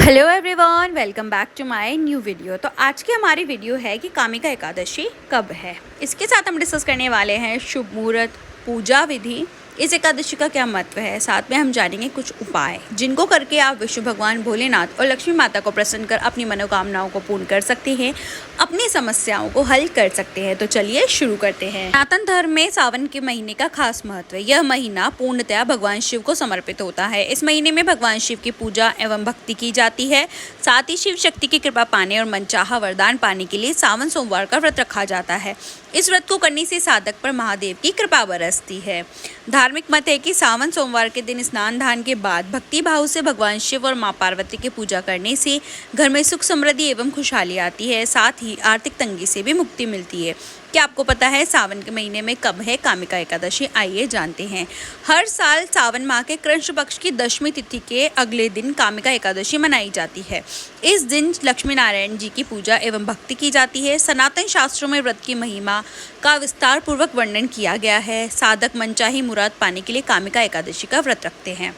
Hello everyone, welcome back to my new video. तो आज की हमारी वीडियो है कि कामिका एकादशी कब है। इसके साथ हम डिस्कस करने वाले हैं शुभ मुहूर्त, पूजा विधि, इस एकादशी का क्या महत्व है। साथ में हम जानेंगे कुछ उपाय जिनको करके आप विष्णु भगवान भोलेनाथ और लक्ष्मी माता को प्रसन्न कर अपनी मनोकामनाओं को पूर्ण कर सकते हैं, अपनी समस्याओं को हल कर सकते हैं। तो चलिए शुरू करते हैं। सनातन धर्म में सावन के महीने का खास महत्व है। यह महीना पूर्णतया भगवान शिव को समर्पित होता है। इस महीने में भगवान शिव की पूजा एवं भक्ति की जाती है। साथ ही शिव शक्ति की कृपा पाने और मनचाहा वरदान पाने के लिए सावन सोमवार का व्रत रखा जाता है। इस व्रत को करने से साधक पर महादेव की कृपा बरसती है। धार्मिक मत है कि सावन सोमवार के दिन स्नान दान के बाद भक्ति भाव से भगवान शिव और मां पार्वती की पूजा करने से घर में सुख समृद्धि एवं खुशहाली आती है। साथ ही आर्थिक तंगी से भी मुक्ति मिलती है। क्या आपको पता है सावन के महीने में कब है कामिका एकादशी? आइए जानते हैं। हर साल सावन माह के कृष्ण पक्ष की दशमी तिथि के अगले दिन कामिका एकादशी मनाई जाती है। इस दिन लक्ष्मी नारायण जी की पूजा एवं भक्ति की जाती है। सनातन शास्त्रों में व्रत की महिमा का विस्तार पूर्वक वर्णन किया गया है। साधक मनचाही मुराद पाने के लिए कामिका एकादशी का व्रत रखते हैं।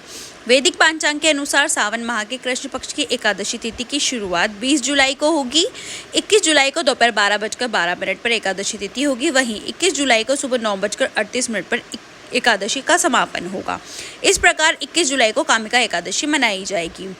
वैदिक पंचांग के अनुसार सावन माह के कृष्ण पक्ष की एकादशी तिथि की शुरुआत 20 जुलाई को होगी। 21 जुलाई को दोपहर 12:12 पर एकादशी तिथि होगी। वहीं 21 जुलाई को सुबह 9:38 पर एकादशी का समापन होगा। इस प्रकार 21 जुलाई को कामिका एकादशी मनाई जाएगी।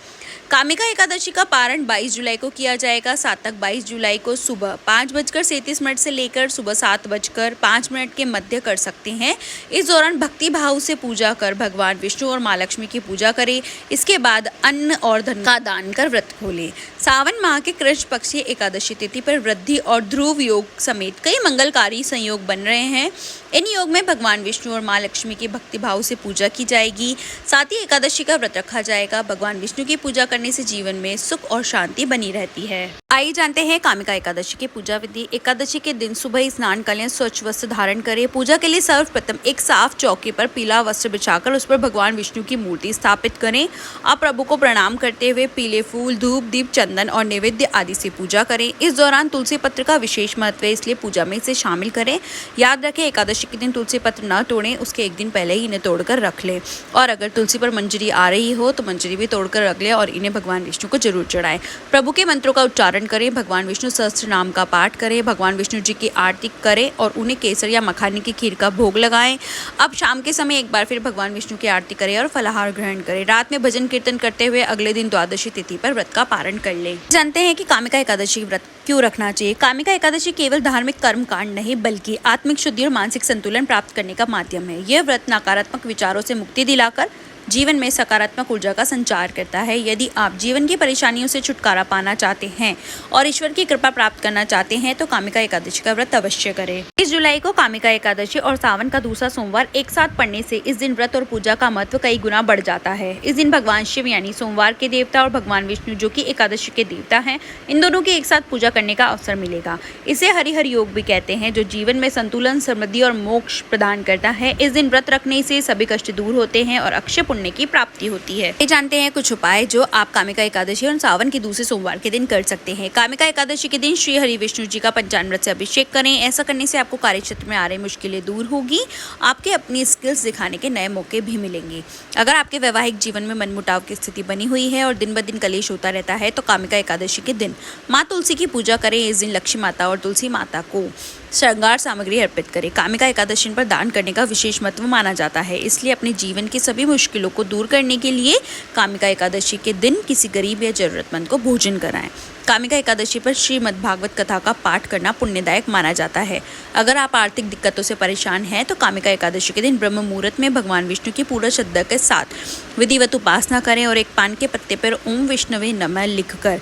कामिका एकादशी का पारण 22 जुलाई को किया जाएगा। साधक 22 जुलाई को सुबह 5:37 से लेकर सुबह 7:05 के मध्य कर सकते हैं। इस दौरान भक्ति भाव से पूजा कर भगवान विष्णु और मां लक्ष्मी की पूजा करें। इसके बाद अन्न और धन का दान कर व्रत खोलें। सावन माह के कृष्ण पक्षीय एकादशी तिथि पर वृद्धि और ध्रुव योग समेत कई मंगलकारी संयोग बन रहे हैं। इन योग में भगवान विष्णु और मां लक्ष्मी की भक्ति भाव से पूजा की जाएगी। साथ ही एकादशी का व्रत रखा जाएगा। भगवान विष्णु की पूजा करने से जीवन में सुख और शांति बनी रहती है। आइए जानते हैं कामिका एकादशी की पूजा विधि। एकादशी के दिन सुबह स्नान कर लें, स्वच्छ वस्त्र धारण करें। पूजा के लिए सर्वप्रथम एक साफ चौकी पर पीला वस्त्र बिछाकर उस पर भगवान विष्णु की मूर्ति स्थापित करें। आप प्रभु को प्रणाम करते हुए पीले फूल, धूप, दीप, चंदन और नैवेद्य आदि से पूजा करें। इस दौरान तुलसी पत्र का विशेष महत्व है, इसलिए पूजा में इसे शामिल करें। याद रखें, एकादशी के दिन तुलसी पत्र न तोड़ें, उसके एक दिन पहले ही इन्हें तोड़कर रख लें। और अगर तुलसी पर मंजरी आ रही हो तो मंजरी भी तोड़कर रख लें और इन्हें भगवान विष्णु को जरूर चढ़ाएं। प्रभु के मंत्रों का उच्चारण करें, भगवान विष्णु सहस्त्र नाम का पाठ करें, भगवान विष्णु जी की आरती करें और उन्हें केसर या मखाने की खीर का भोग लगाएं। अब शाम के समय एक बार फिर भगवान विष्णु की आरती करें और फलाहार ग्रहण करें। रात में भजन कीर्तन करते हुए अगले दिन द्वादशी तिथि पर व्रत का पारण कर लें। जानते हैं कि कामिका एकादशी व्रत क्यों रखना चाहिए। कामिका एकादशी केवल धार्मिक कर्म कांड नहीं बल्कि आत्मिक शुद्धि और मानसिक संतुलन प्राप्त करने का माध्यम है। यह व्रत नकारात्मक विचारों से मुक्ति दिलाकर जीवन में सकारात्मक ऊर्जा का संचार करता है। यदि आप जीवन की परेशानियों से छुटकारा पाना चाहते हैं और ईश्वर की कृपा प्राप्त करना चाहते हैं तो कामिका एकादशी का व्रत अवश्य करें। 20 जुलाई को कामिका एकादशी और सावन का दूसरा सोमवार एक साथ पड़ने से इस दिन व्रत और पूजा का महत्व कई गुना बढ़ जाता है। इस दिन भगवान शिव यानी सोमवार के देवता और भगवान विष्णु जो कि एकादशी के देवता हैं, इन दोनों की एक साथ पूजा करने का अवसर मिलेगा। इसे हरिहर योग भी कहते हैं, जो जीवन में संतुलन, समृद्धि और मोक्ष प्रदान करता है। इस दिन व्रत रखने से सभी कष्ट दूर होते हैं और अक्षय पुण्य की प्राप्ति होती है। ये जानते हैं कुछ उपाय जो आप कामिका एकादशी और सावन के दूसरे सोमवार के दिन कर सकते हैं। कामिका एकादशी के दिन श्री हरि विष्णु जी का पंचामृत से अभिषेक करें। ऐसा करने से आपको कार्य क्षेत्र में आ रही मुश्किलें दूर होगी। आपके अपनी स्किल्स दिखाने के नए मौके भी मिलेंगे। अगर आपके वैवाहिक जीवन में मनमुटाव की स्थिति बनी हुई है और दिन ब दिन कलेश होता रहता है तो कामिका एकादशी के दिन माँ तुलसी की पूजा करें। इस दिन लक्ष्मी माता और तुलसी माता को श्रृंगार सामग्री अर्पित करें। कामिका एकादशी पर दान करने का विशेष महत्व माना जाता है, इसलिए अपने जीवन की सभी मुश्किलों को दूर करने के लिए कामिका एकादशी के दिन किसी गरीब या जरूरतमंद को भोजन कराएं। कामिका एकादशी पर श्रीमद् भागवत कथा का पाठ करना पुण्यदायक माना जाता है। अगर आप आर्थिक दिक्कतों से परेशान हैं तो कामिका एकादशी के दिन ब्रह्म मुहूर्त में भगवान विष्णु की पूरा श्रद्धा के साथ विधिवत उपासना करें और एक पान के पत्ते पर ओम विष्णवे नमः लिखकर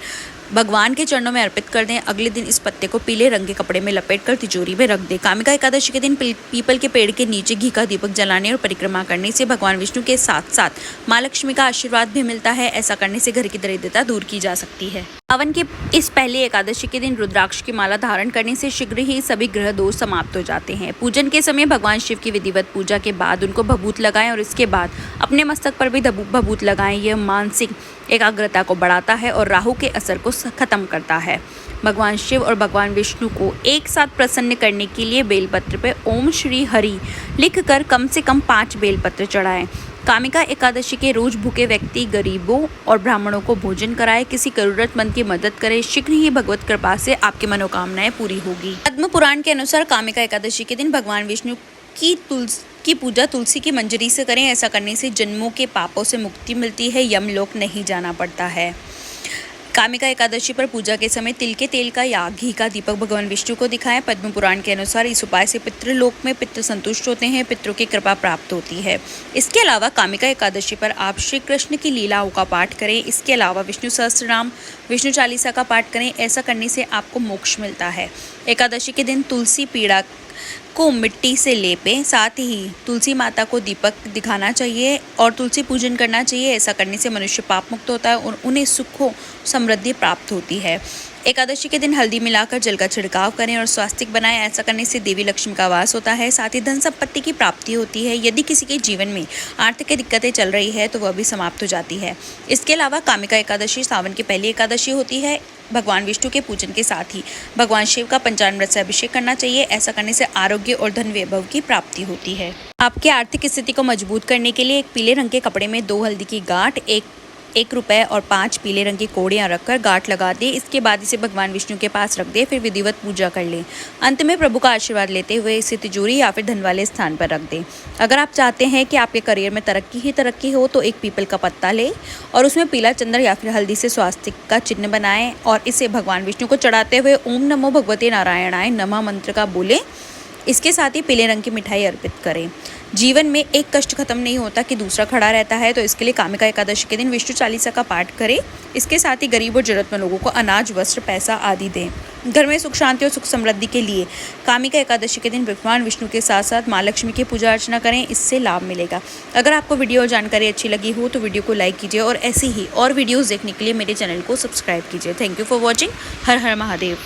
भगवान के चरणों में अर्पित कर दें। अगले दिन इस पत्ते को पीले रंग के कपड़े में लपेटकर तिजोरी में रख दें। कामिका एकादशी के दिन पीपल के पेड़ के नीचे घी का दीपक जलाने और परिक्रमा करने से भगवान विष्णु के साथ साथ माँ लक्ष्मी का आशीर्वाद भी मिलता है। ऐसा करने से घर की दरिद्रता दूर की जा सकती है। सावन की इस पहली एकादशी के दिन रुद्राक्ष की माला धारण करने से शीघ्र ही सभी ग्रह दोष समाप्त हो जाते हैं। पूजन के समय भगवान शिव की विधिवत पूजा के बाद उनको भभूत लगाएं और इसके बाद अपने मस्तक पर भी भभूत लगाएं। यह मानसिक एकाग्रता को बढ़ाता है और राहु के असर को खत्म करता है। भगवान शिव और भगवान विष्णु को एक साथ प्रसन्न करने के लिए बेलपत्र पर ओम श्री हरि लिखकर कम से कम 5 बेलपत्र चढ़ाएं। कामिका एकादशी के रोज भूखे व्यक्ति, गरीबों और ब्राह्मणों को भोजन कराए, किसी जरूरतमंद की मदद करे, शीघ्र ही भगवत कृपा से आपकी मनोकामनाएं पूरी होगी। पद्म पुराण के अनुसार कामिका एकादशी के दिन भगवान विष्णु की पूजा तुलसी की मंजरी से करें। ऐसा करने से जन्मों के पापों से मुक्ति मिलती है, यमलोक नहीं जाना पड़ता है। कामिका एकादशी पर पूजा के समय तिल के तेल का या घी का दीपक भगवान विष्णु को दिखाएं। पद्म पुराण के अनुसार इस उपाय से पितृलोक में पितृ संतुष्ट होते हैं, पितरों की कृपा प्राप्त होती है। इसके अलावा कामिका एकादशी पर आप श्री कृष्ण की लीलाओं का पाठ करें। इसके अलावा विष्णु सहस्त्रनाम, विष्णु चालीसा का पाठ करें। ऐसा करने से आपको मोक्ष मिलता है। एकादशी के दिन तुलसी पीड़ा को मिट्टी से लेपें। साथ ही तुलसी माता को दीपक दिखाना चाहिए और तुलसी पूजन करना चाहिए। ऐसा करने से मनुष्य पाप मुक्त होता है और उन्हें सुखों समृद्धि प्राप्त होती है। एकादशी के दिन हल्दी मिलाकर जल का छिड़काव करें और स्वास्तिक बनाएं। ऐसा करने से देवी लक्ष्मी का वास होता है। साथ ही धन संपत्ति की प्राप्ति होती है। यदि किसी के जीवन में आर्थिक दिक्कतें चल रही है तो वह भी समाप्त हो जाती है। इसके अलावा कामिका एकादशी सावन की पहली एकादशी होती है। भगवान विष्णु के पूजन के साथ ही भगवान शिव का पंचामृत से अभिषेक करना चाहिए। ऐसा करने से आरोग्य और धन वैभव की प्राप्ति होती है। आपके आर्थिक स्थिति को मजबूत करने के लिए एक पीले रंग के कपड़े में 2 हल्दी की गांठ, 1 रुपए और 5 पीले रंग की कोड़ियाँ रखकर गांठ लगा दें। इसके बाद इसे भगवान विष्णु के पास रख दें, फिर विधिवत पूजा कर लें। अंत में प्रभु का आशीर्वाद लेते हुए इसे तिजोरी या फिर धन वाले स्थान पर रख दें। अगर आप चाहते हैं कि आपके करियर में तरक्की हो तो एक पीपल का पत्ता लें और उसमें पीला चंदन या फिर हल्दी से स्वास्तिक का चिन्ह बनाएं और इसे भगवान विष्णु को चढ़ाते हुए ओम नमो भगवते नारायणाय नमः मंत्र का बोलें। इसके साथ ही पीले रंग की मिठाई अर्पित करें। जीवन में एक कष्ट खत्म नहीं होता कि दूसरा खड़ा रहता है, तो इसके लिए कामिका एकादशी के दिन विष्णु चालीसा का पाठ करें। इसके साथ ही गरीब और जरूरतमंद लोगों को अनाज, वस्त्र, पैसा आदि दें। घर में सुख शांति और सुख समृद्धि के लिए कामिका एकादशी के दिन भगवान विष्णु के साथ साथ माँ लक्ष्मी की पूजा अर्चना करें, इससे लाभ मिलेगा। अगर आपको वीडियो और जानकारी अच्छी लगी हो तो वीडियो को लाइक कीजिए और ऐसी ही और वीडियोज़ देखने के लिए मेरे चैनल को सब्सक्राइब कीजिए। Thank you for watching. Her her Mahadev.